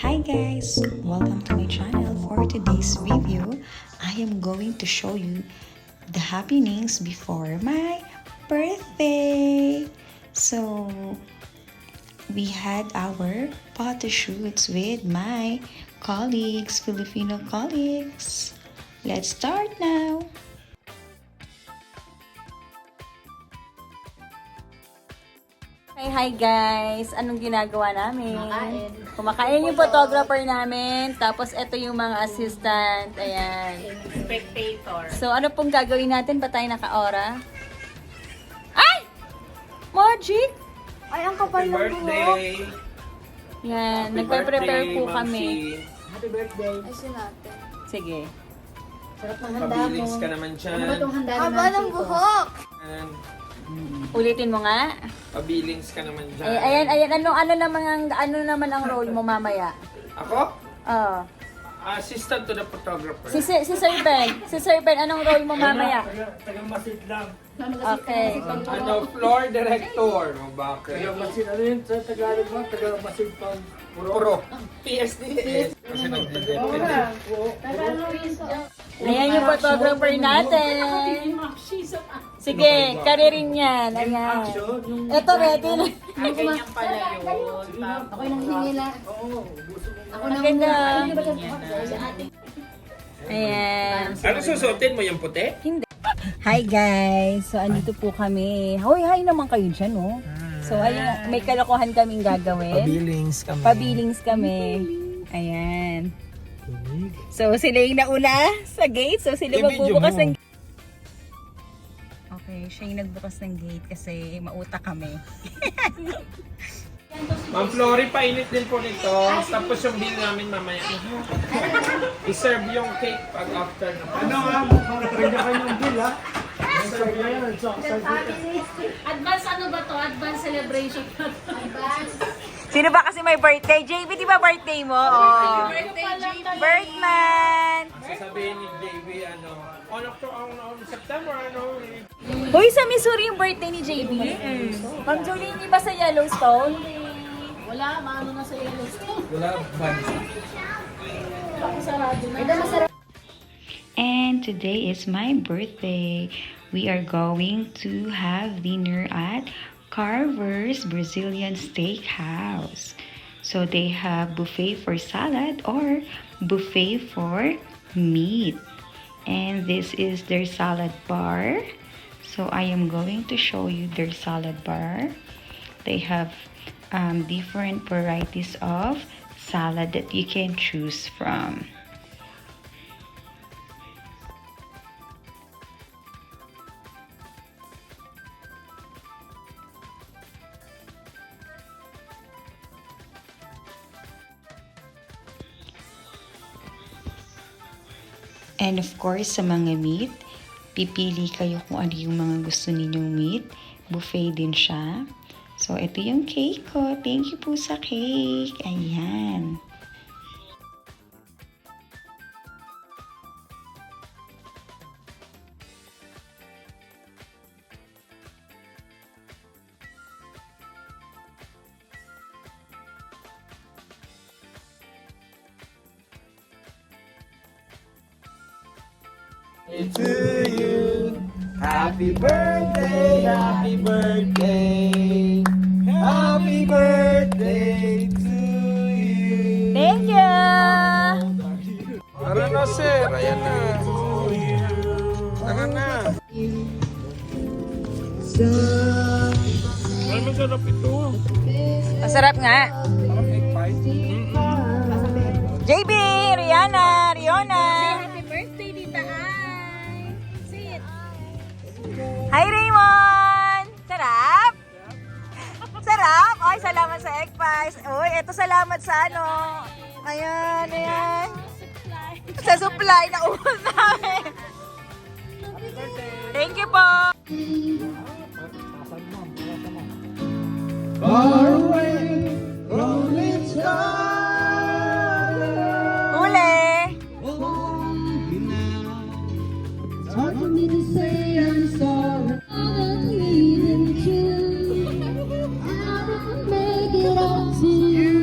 Hi guys! Welcome to my channel. For today's video, I am going to show you the happenings before my birthday. So, we had our photo shoots with my colleagues, Filipino colleagues. Let's start now! Hi guys! Anong ginagawa namin? Kumakain yung photographer namin. Tapos ito yung mga assistant. Ayan. Spectator. So ano pong gagawin natin? Ba tayo naka-ora? Ay! Magic! Ay, ang kapal ng buhok. Birthday! Yan. Nagpe-prepare po Ma'am kami. Shi. Happy birthday. Ay, natin. Sige. Sarap ng handa mo. Pabilis ka naman dyan. Ano ba itong handa ni Haba ng buhok. Ayan. Ulitin mo nga. Pabilis ka naman dyan. Ayan. Ano naman ang role mo mamaya? Ako? Oh. Assistant to the photographer. Si Sir Ben. Si Sir Ben, anong role mo mamaya? Taga-masid lang. Okay. Ano, floor director. O bakit? Taga-masid. Ano yun sa Tagalog mo? Taga-masid pang Puro. PSDS. Kasi nag-detective. Ayan yung photographer natin. Sige, karirin yan. Ayan. Ito, ready na. Ganyan pala yun. Ako yung hinila. Ako Ang nang ganda. Ayan. Ayan. Ano susuotin mo yung puti? Hi guys! So, andito po kami. Hoy, hi naman kayo dyan, no? So, ayun, may kalokohan kaming gagawin. Pabilis kami. Pabilings kami. Ayan. So, sila yung nauna sa gate. So, sila I-video magbubukas mo. ng gate. Okay, siya yung nagbukas ng gate kasi mauta kami. Ma'am Flory, painit din po nito. Tapos yung bill namin mamaya. I-serve yung cake pag after na. Ano nga? Kanya-kanyang bill ha? Serve na yan. So, Advance ano ba to? Advance celebration. Advance. Sino ba kasi may birthday? JB, di ba birthday mo? Oh. Birthman! Sasabihin ni JB, on September, Hoy, sa Missouri yung birthday ni JB? Ma'am Jolene, di ba sa Yellowstone? Wala, maano na sa Yellowstone. Wala, bansa. Sarado na. Ito masarap. And today is my birthday. We are going to have dinner at Carver's Brazilian Steakhouse. So they have buffet for salad or buffet for meat. And this is their salad bar. So I am going to show you their salad bar. They have different varieties of salad that you can choose from. And of course, sa mga meat, pipili kayo kung ano yung mga gusto ninyong meat. Buffet din siya. So, ito yung cake ko. Thank you po sa cake. Ayan. To you, happy birthday, happy birthday, happy birthday to you. Thank you! Tara na sir, ayan na. Tara na. Ay, masarap ito. Masarap nga. Parang egg pie. JB, Rihanna, Riona. Happy birthday, Tita Ay. Sit. Hi, Raymond! Sarap? Sarap? Ay, salamat sa egg pies. Uy, eto salamat sa ano. Ayan, ayan. Sa supply na ubos namin. Thank you po. Far away, rolling sky. Uli. It's hard for me to say I'm sorry. Make it up to you.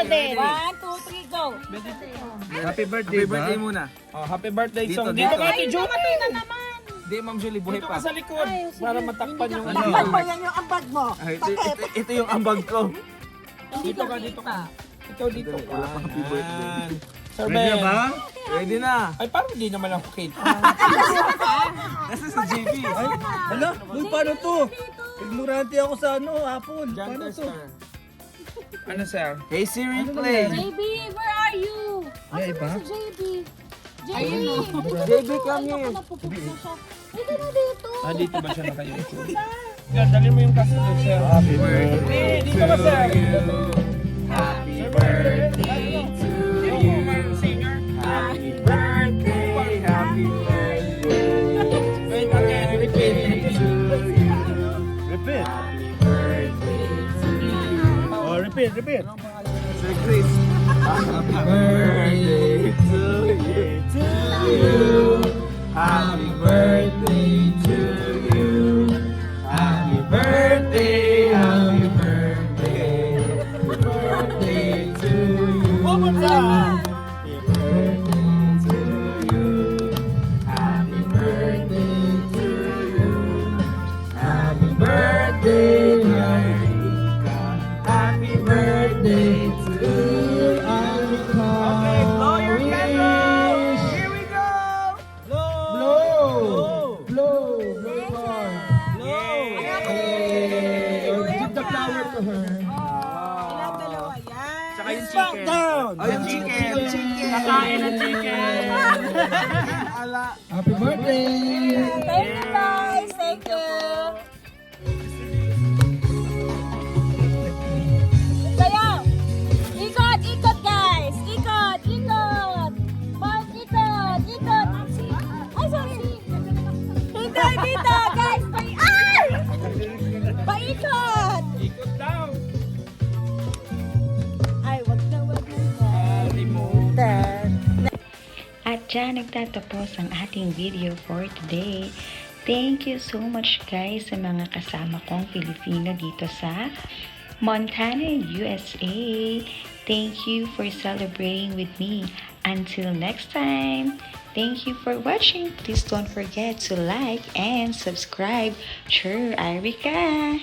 din. 1, 2, 3, go. Happy birthday muna. Oh, happy birthday Dito, song. dito. Dito ka, Ate June. Hindi, Ma'am Julie, buhay Dito pa. ka sa likod para matakpan yung Ano? Takpan mo yan yung ambag mo. Ito yung ambag ko. Dito ka, dito ka. Ikaw dito ka. Wala pang happy birthday. Yan. Sir Ben. Ready na. Ay, parang hindi naman ako kita. Nasa sa JB. Ay, hala, uy, paano to? Ignorante ako sa Apple. John Paano to? Tester. Ano, sir? Hey Siri, play. JB, where are you? May iba? Si JB. JB, JB, come here. napupunta siya. Halika na dito. Ah, dito ba siya nakayuko? Yan, dalhin mo yung kasunod, sir. Happy birthday Dito ka, sir. Happy birthday to you. Singer. Happy birthday, happy birthday. Wait, again, repeat. Repeat. Happy birthday to you. Oh, repeat. Sir Chris. Happy birthday to you. Happy birthday to you. Happy birthday, happy birthday. Happy birthday to you. One more time. Happy birthday to you. Happy birthday to you. Happy birthday, Marika. Happy birthday to Annika. Okay, blow your candles. Here we go. Blow. Blow. Yay. Give the flower to her. Ilang dalawa yan. Saka yung chicken. Oh, yung chicken. Kakain ng chicken. Happy birthday. Thank you guys. Thank you. Sayaw. Ikot, ikot guys. Ikot, ikot. Mark, ikot, ikot. Ay, sorry. Hindi, dito guys. Ay! Paikot. Ikot daw. Ay, wag na. At dyan nagtatapos ang ating video for today. Thank you so much guys sa mga kasama kong Pilipino dito sa Montana, USA. Thank you for celebrating with me. Until next time, thank you for watching. Please don't forget to like and subscribe. Sure, Erica.